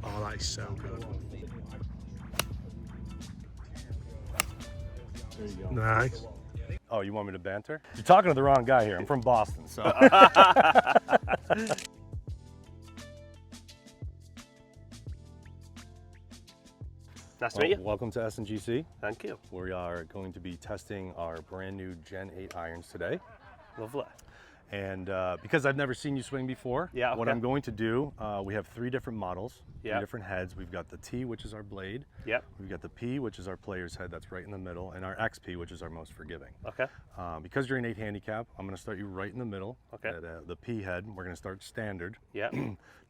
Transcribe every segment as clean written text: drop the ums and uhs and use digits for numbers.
Oh, that is so good. There you go. Nice. Oh, you want me to banter? You're talking to the wrong guy here. I'm from Boston, so. Nice to meet you. Welcome to S&GC. Thank you. We are going to be testing our brand new Gen 8 irons today. Lovely. And because I've never seen you swing before, Yeah, what okay. I'm going to do, we have 3 different models, Yeah. 3 different heads. We've got the T, which is our blade. Yep. We've got the P, which is our player's head, that's right in the middle, and our XP, which is our most forgiving. Okay. Because you're an 8 handicap, I'm going to start you right in the middle. Okay. At the P head, we're going to start standard. Yep.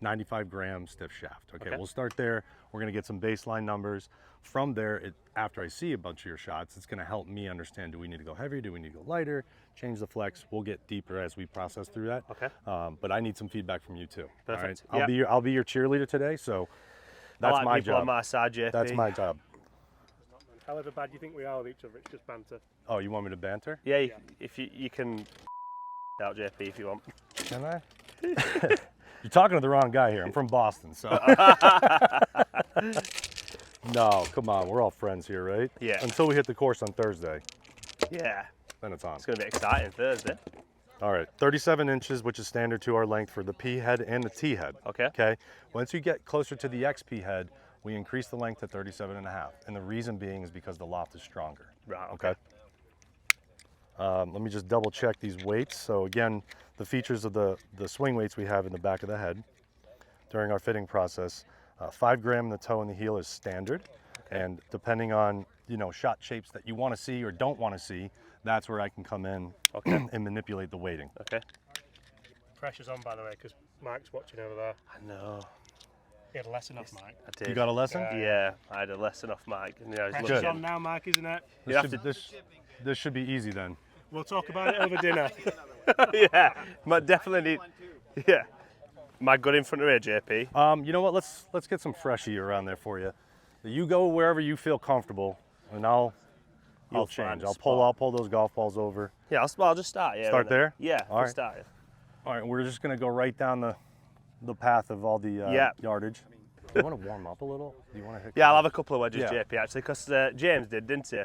95 gram stiff shaft. Okay, Okay. we'll start there. We're going to get some baseline numbers. From there, after I see a bunch of your shots, it's going to help me understand, do we need to go heavier? Do we need to go lighter? Change the flex. We'll get deeper as we process through that. Okay. But I need some feedback from you too. Perfect. All right? Yep. I'll be your cheerleader today, so I that's like my people job. on my side, JP. That's my job. However bad you think we are with each other, it's just banter. Oh, you want me to banter? Yeah, if you can out JP if you want. Can I? You're talking to the wrong guy here. I'm from Boston, so. No, come on. We're all friends here, right? Yeah. Until we hit the course on Thursday, Yeah. then it's on. It's going to be exciting Thursday. All right, 37 inches, which is standard to our length for the P head and the T head. Okay. Okay. Once you get closer to the XP head, we increase the length to 37 and a half. And the reason being is because the loft is stronger. Right, okay. Let me just double check these weights. So again, the features of the swing weights we have in the back of the head during our fitting process. 5 gram in the toe and the heel is standard. Okay. And depending on, shot shapes that you want to see or don't want to see, that's where I can come in and manipulate the weighting. Okay. Pressure's on, by the way, because Mike's watching over there. I know. He had a lesson off Mike. I did. You got a lesson? Yeah, I had a lesson off Mike. And, he's Pressure's looking. on now, Mike, isn't it? This should be easy then. We'll talk about it over dinner. Yeah, but definitely need. Yeah. Am I good in front of here, JP? You know what? Let's get some freshy around there for you. You go wherever you feel comfortable, and I'll change. I'll pull those golf balls over. Yeah, I'll just start. Yeah. Start there? Yeah. All right. Start. Yeah. All right, we're just gonna go right down the path of all the yardage. Do you want to warm up a little? Do you want to hit? Yeah, I'll have a couple of wedges, Yeah. JP, actually, because James did, didn't he?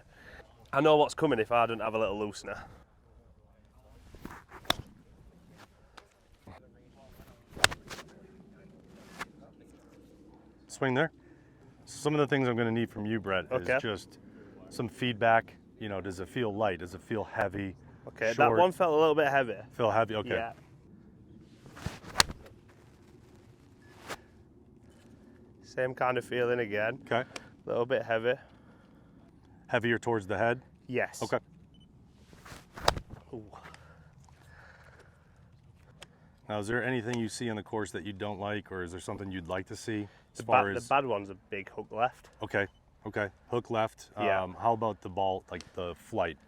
I know what's coming if I don't have a little loosener. Swing there. Some of the things I'm going to need from you, Brett, is just some feedback. Does it feel light? Does it feel heavy? Okay, short? that one felt a little bit heavy. Feel heavy? Okay. Yeah. Same kind of feeling again. Okay. A little bit heavy. Heavier towards the head? Yes. Okay. Ooh. Now, is there anything you see on the course that you don't like, or is there something you'd like to see as The far as? bad one's a big hook left. Okay. Hook left. Yeah. How about the ball, like the flight?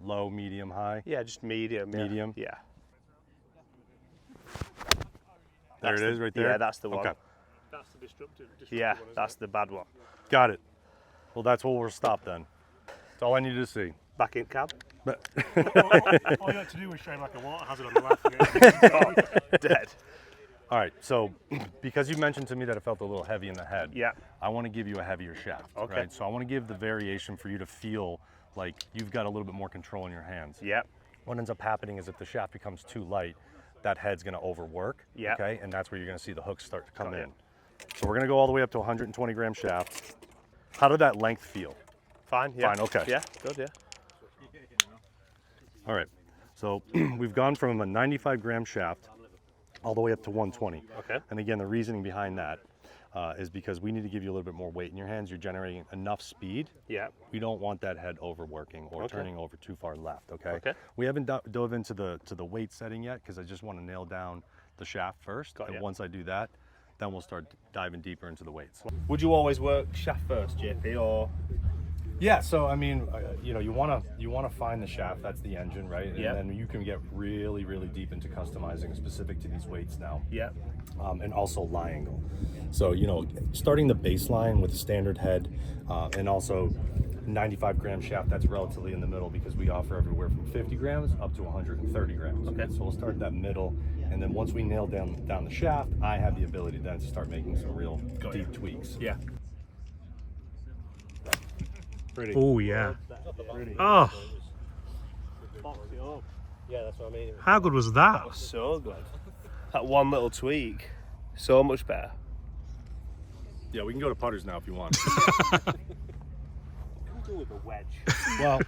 Low, medium, high? Yeah, just medium. Yeah. Medium? Yeah. There it is, right there? Yeah, that's the one. Okay. That's the destructive Yeah, one, isn't that's the bad one. Got it. Well, that's where we'll stop then. That's all I needed to see. Back in cab. But it? All you had to do was show him like a water hazard on the left. Dead. all right, so because you mentioned to me that it felt a little heavy in the head, Yeah. I want to give you a heavier shaft. Okay. Right? So I want to give the variation for you to feel like you've got a little bit more control in your hands. Yeah. What ends up happening is if the shaft becomes too light, that head's going to overwork. Yeah. Okay, and that's where you're going to see the hooks start to come Got it. in. So we're going to go all the way up to 120 gram shaft. How did that length feel? Fine. Yeah. Fine, okay. Yeah. Good. Yeah. All right, so we've gone from a 95 gram shaft all the way up to 120. Okay. And again, the reasoning behind that is because we need to give you a little bit more weight in your hands. You're generating enough speed. Yeah. We don't want that head overworking or turning over too far left, okay? Okay. We haven't dove into the weight setting yet because I just want to nail down the shaft first. Got and ya. once I do that, then we'll start diving deeper into the weights. Would you always work shaft first, JP, or? Yeah, so I mean, you want to find the shaft. That's the engine, right? And Yeah. then you can get really, really deep into customizing specific to these weights now. Yeah. And also lie angle. So starting the baseline with a standard head, and also 95 gram shaft. That's relatively in the middle because we offer everywhere from 50 grams up to 130 grams. Okay. So we'll start that middle And then once we nail down the shaft, I have the ability then to start making some real deep tweaks. Yeah. Pretty. Oh yeah. Pretty. Oh, Yeah, that's what I mean. how good was that? So good. That one little tweak, so much better. Yeah, we can go to putters now if you want. With a wedge. Well,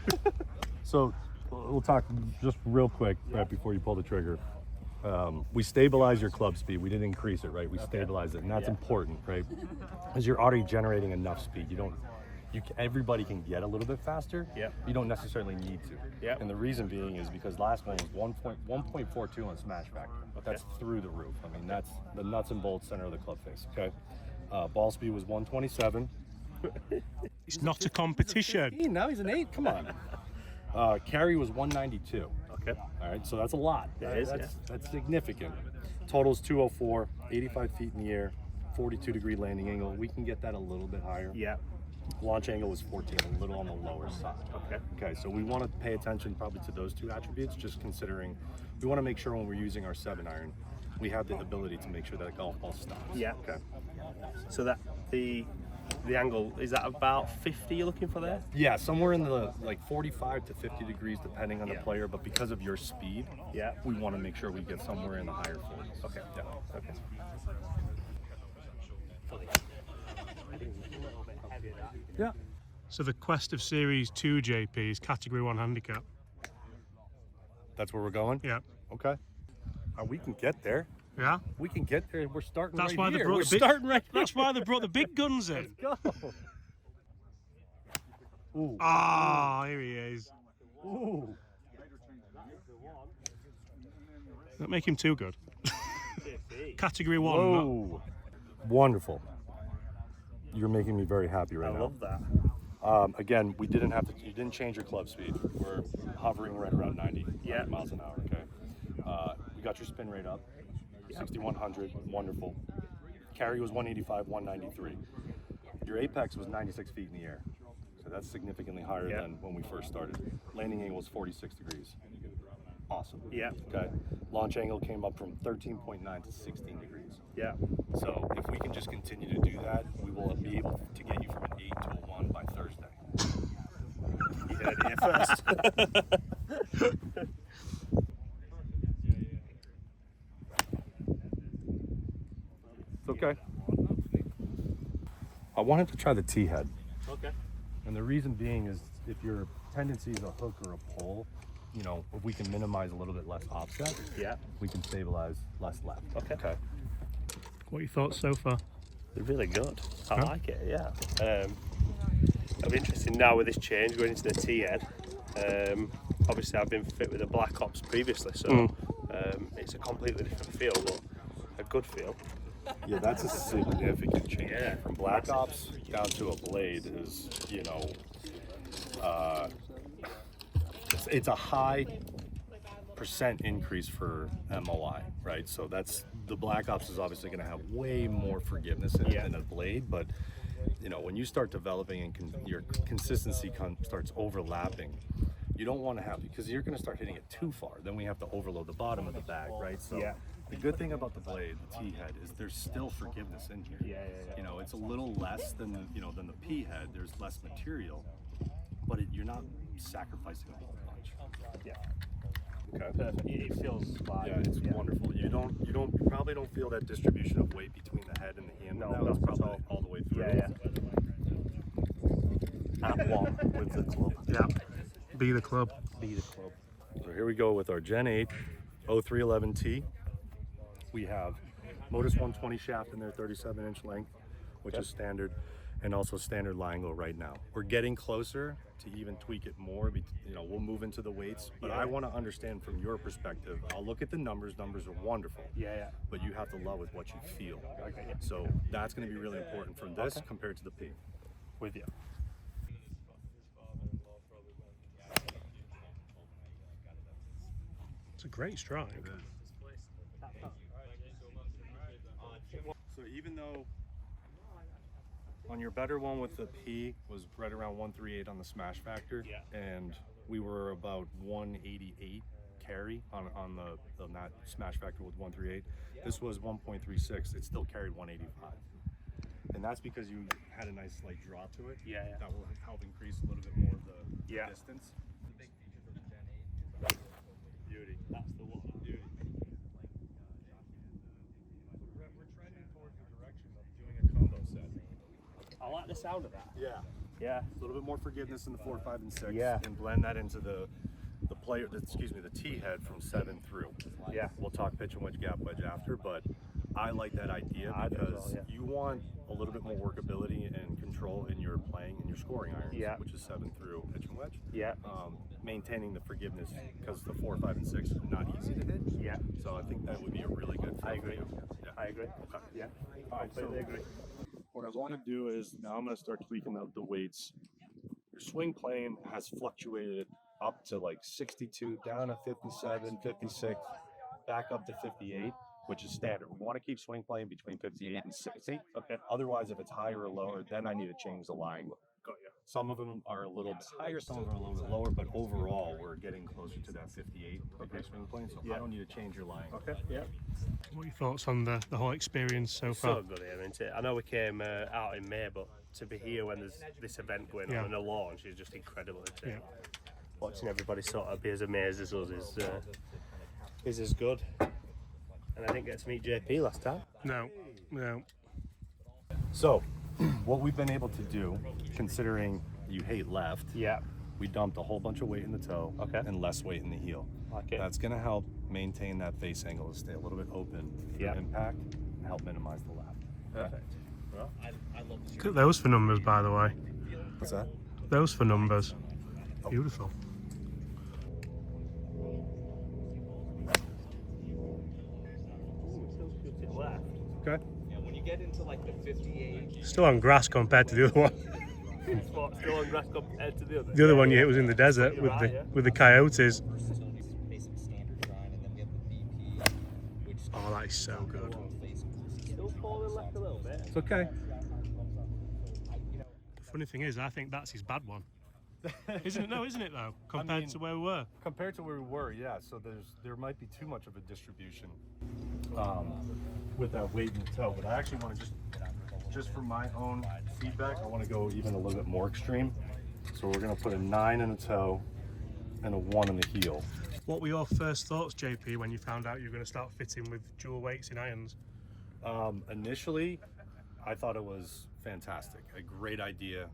so we'll talk just real quick right before you pull the trigger. We stabilize your club speed. We didn't increase it, right? We stabilize it, and that's important, right? Because you're already generating enough speed. Everybody can get a little bit faster. Yep. You don't necessarily need to. Yep. And the reason being is because last one was 1.42 on smash factor. That's through the roof. I mean, that's the nuts and bolts center of the club face. Okay. Ball speed was 127. It's not a competition. Now he's an 8. Come on. Carry was 192. Okay. All right, so that's a lot. That is, that's significant. Total's 204, 85 feet in the air, 42-degree landing angle. We can get that a little bit higher. Yeah. Launch angle was 14, a little on the lower side. Okay. Okay, so we want to pay attention probably to those two attributes, just considering we want to make sure when we're using our 7-iron, we have the ability to make sure that golf ball stops. Yeah. Okay. So that the angle, is that about 50 you're looking for there? Yeah, somewhere in the like 45 to 50 degrees depending on the player, but because of your speed, Yeah. we want to make sure we get somewhere in the higher 40s. Okay. Yeah. Okay. Yeah. So the Quest of Series 2 JP is Category 1 Handicap. That's where we're going? Yeah. Okay. We can get there. Yeah. We can get there. We're starting That's right why here. they brought We're the big, starting right That's why they brought the big guns in. Go. Ooh. Ah, here he is. Ooh. Don't make him too good. Category 1. not- Whoa. Wonderful. You're making me very happy right I now. love that. Again, you didn't change your club speed. We're hovering right around 90 miles an hour, okay? You got your spin rate up, 6,100, wonderful. Carry was 185, 193. Your apex was 96 feet in the air. So that's significantly higher than when we first started. Landing angle was 46 degrees. Awesome. Yeah. Okay. Launch angle came up from 13.9 to 16 degrees. Yeah. So if we can just continue to do that, we will be able to get you from an 8 to a 1 by Thursday. You heard it here first. It's okay. I wanted to try the T head. Okay. And the reason being is if your tendency is a hook or a pull, if we can minimize a little bit less offset, Yeah. we can stabilize less left. Okay. What are your thoughts so far? They're really good. I Huh? like it, yeah. It'll be interesting now with this change going into the T head. Obviously, I've been fit with the Black Ops previously, so it's a completely different feel, but a good feel. Yeah, that's a significant change. Yeah. From Black Ops down to a Blade is, it's a high percent increase for MOI, right? So the Black Ops is obviously going to have way more forgiveness in a Blade, but when you start developing and your consistency starts overlapping, you don't want to have, because you're going to start hitting it too far. Then we have to overload the bottom of the bag, right? So the good thing about the Blade, the T head, is there's still forgiveness in here. It's a little less than the P head. There's less material, but you're not sacrificing a whole bunch. Yeah. Okay. Perfect. It feels like It's wonderful. You probably don't feel that distribution of weight between the head and the handle. No, That's not at probably all the way through. Yeah. At one with the club. Yeah. Be the club. Be the club. So here we go with our Gen 8 0311T. We have Modus 120 shaft in there, 37-inch length, which is standard, and also standard lie angle right now. We're getting closer to even tweak it more. We'll move into the weights, but I want to understand from your perspective. I'll look at the numbers. Numbers are wonderful. But you have to love with what you feel. Okay. So that's going to be really important from this compared to the P. With you. It's a great strike. So even though on your better one with the P was right around 138 on the smash factor, and we were about 188 carry on the mat smash factor with 138. This was 1.36. It still carried 185. And that's because you had a nice slight draw to it. Yeah, yeah. That will help increase a little bit more of the distance. Beauty. That's the one. Beauty. We're trending towards the direction of doing a combo set. I like the sound of that. Yeah. Yeah. A little bit more forgiveness in the 4, 5, and 6. Yeah. And blend that into the tee head from 7 through. Yeah. We'll talk pitch and wedge, gap wedge after, but I like that idea I do as because well, yeah. you want a little bit more workability and control in your playing and your scoring irons, Yeah. which is 7 through pitch and wedge. Yeah. Maintaining the forgiveness because the 4, 5, and 6 are not easy to hit. Yeah. So I think that would be a really good fit. I agree. For you. Yeah. I agree. Okay. Yeah. All right, Completely agree. What I want to do is now I'm going to start tweaking out the weights. Your swing plane has fluctuated up to like 62, down to 57, 56, back up to 58, which is standard. We want to keep swing plane between 58 and 60. Okay. Otherwise, if it's higher or lower, then I need to change the line. Got you. Some of them are a little bit higher, some of them are a little bit lower, but overall, we're getting closer to that 58 swing plane, so I don't need to change your line. Okay. Yeah. What are your thoughts on the whole experience so far? So good here, isn't it? I know we came out in May, but to be here when there's this event going on and a launch is just incredible, isn't it? Watching everybody sort of be as amazed as us is as good. And I didn't get to meet JP last time. No. So, what we've been able to do, considering you hate left, Yeah. we dumped a whole bunch of weight in the toe and less weight in the heel. Like it. That's going to help maintain that face angle to stay a little bit open for impact and help minimize the left. Perfect. Look at those for numbers, by the way. What's that? Those for numbers. Beautiful. Okay. Yeah, when you get into like the 58. Still on grass compared to the other one. Still on grass compared to the other. The other one you hit was in the desert with the coyotes. Basic standard grind, and then we have the BP, which Oh, that is so good. Still falling left a little bit. It's okay. The funny thing is, I think that's his bad one. Isn't it? No, isn't it though? Compared to where we were. Compared to where we were, yeah. So there might be too much of a distribution with that weight in the toe. But I actually want to just for my own feedback, I want to go even a little bit more extreme. So we're going to put a 9 in the toe and a 1 in the heel. What were your first thoughts, JP, when you found out you were going to start fitting with dual weights in irons? Initially, I thought it was fantastic, a great idea,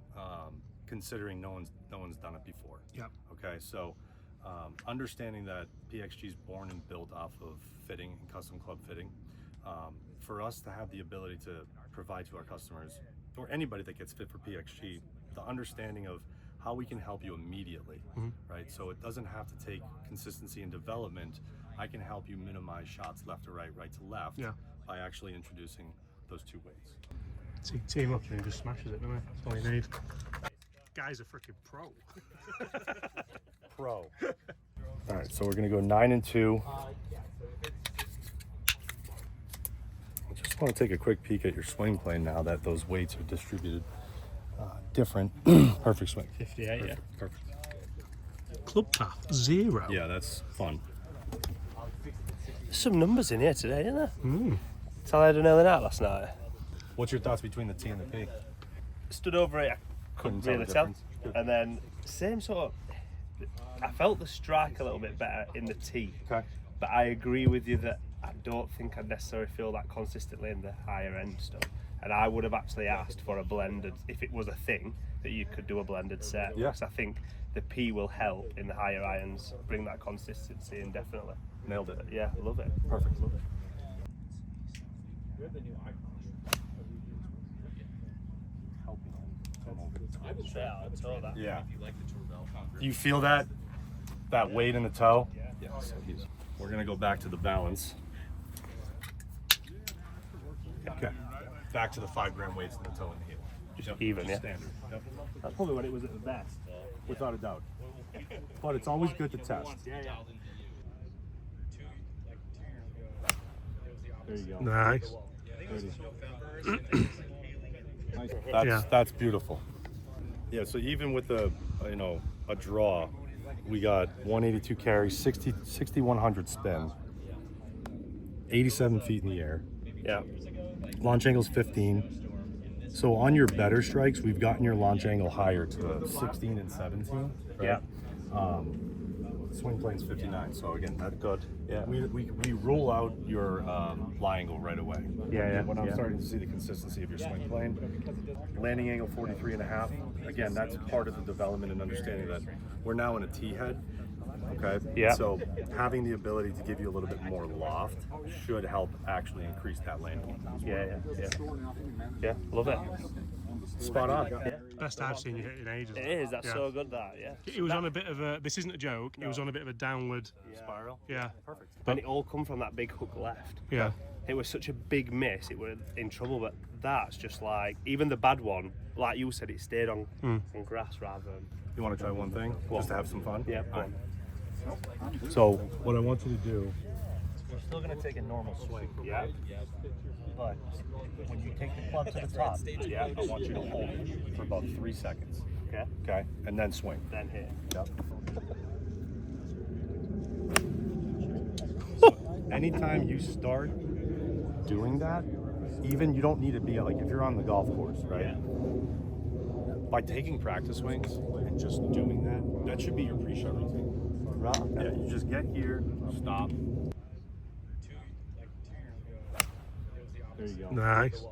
considering no one's done it before. Yep. Okay, so understanding that PXG is born and built off of fitting and custom club fitting, for us to have the ability to provide to our customers or anybody that gets fit for PXG, the understanding of how we can help you immediately, right? So it doesn't have to take consistency and development. I can help you minimize shots left to right, right to left, by actually introducing those two weights. Team up and he just smashes it, doesn't he? That's all you need. Guy's a freaking pro. Pro. All right, so we're gonna go 9 and 2. I just want to take a quick peek at your swing plane now that those weights are distributed different. Perfect swing. 58, Perfect. Club path 0. Yeah, that's fun. There's some numbers in here today, isn't there? Till I had an early night last night. What's your thoughts between the T and the P? Stood over it, I couldn't tell the really tell. difference. Good. And then same sort of, I felt the strike a little bit better in the T. Okay. But I agree with you that I don't think I necessarily feel that consistently in the higher end stuff. And I would have actually asked for a blended, if it was a thing, that you could do a blended set. Yeah. Because I think the P will help in the higher irons, bring that consistency in definitely. Nailed it. Yeah, love it. Perfect. Love it. I would Yeah, I saw that. Yeah. if you like the Tourvel concrete. Do you feel that weight in the toe? Yeah. So we're gonna go back to the balance. Okay. Back to the 5 gram weights in the toe and the heel. Just even, yeah. Standard. Yep. That's probably when it was at the best. Without a doubt. But it's always good to test. Yeah, yeah. There you go. Nice. That's Yeah. that's beautiful. Yeah. So even with a draw, we got 182 carry, 6100 spin, 87 feet in the air. Yeah. Launch angle's 15. So on your better strikes, we've gotten your launch angle higher to 16 and 17. Right? Yeah. Swing plane's 59. So again, that's Good. Yeah. we rule out your lie angle right away. Yeah. When I'm starting to see the consistency of your swing plane. Landing angle 43 and a half. Again, that's part of the development and understanding that we're now in a T head. Okay. Yeah. So having the ability to give you a little bit more loft should help actually increase that landing. Yeah. Love it. Spot on. Best I've seen you hit in ages. It is. That's Yeah. so good. That. Yeah. It was on a bit of a. This isn't a joke. It was on a bit of a downward. Spiral. Yeah. Perfect. And it all come from that big hook left. Yeah. It was such a big miss. It was in trouble. But that's just like even the bad one. Like you said, it stayed on grass rather than. You want to try one thing? What? Just to have some fun? Yeah. All right. So what I want you to do, We're still going to take a normal swing. Yeah. But when you take the club to the top, I want you to hold it for about 3 seconds. Okay. Okay? And then swing. Then hit. Yep. Anytime you start doing that, even you don't need to be like if you're on the golf course, right? By taking practice swings and just doing that, that should be your pre-shot routine. Yeah, you just get here, stop. There you go. Nice.